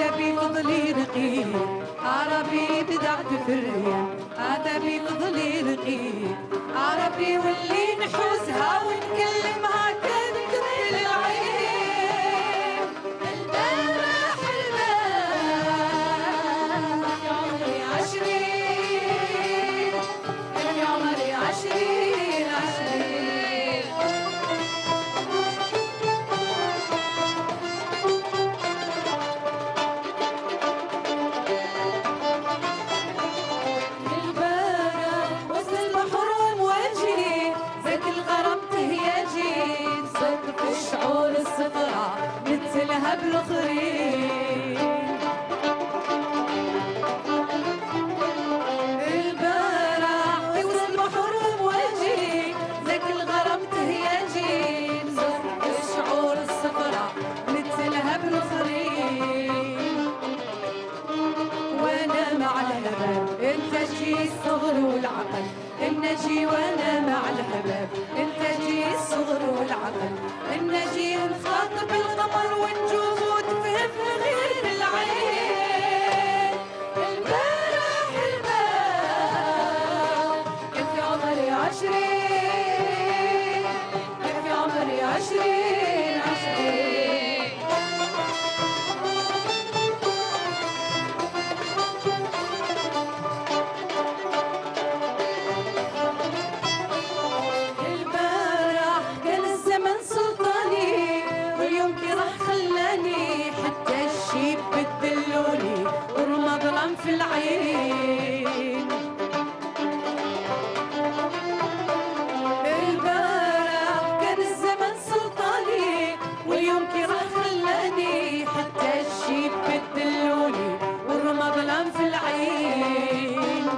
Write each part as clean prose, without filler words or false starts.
عتبي فضلي رقيق عربي بدعت في الريان عتبي فضلي رقيق عربي واللي نحوزها ونكلمها تذكر العين البارح البارح يا عمري 20 يا عمري 20 بالخرين البارح في وسط البحر ومواجهي ذاك الغرام تهياجين صرت الشعور الصفرا مثلها بالخرين وانا مع الهباب انت جي الصغر والعقل النجي وانا مع الهباب انت جي الصغر والعقل النجي نخاطب القمر ونجوم وتفهم غير العين البارح البارح كيف يا عمري 20 كيف يا عمري 20 في العين البارح كان الزمن سلطاني واليوم كي راح خلاني حتى الشيب بدلوني والرمى ظلام في العين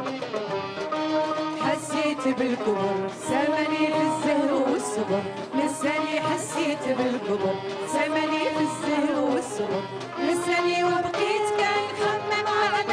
حسيت بالكبر سمني في الزهر والصبر لساني حسيت بالكبر سمني في الزهر والصبر لساني وبقيت كان خمم على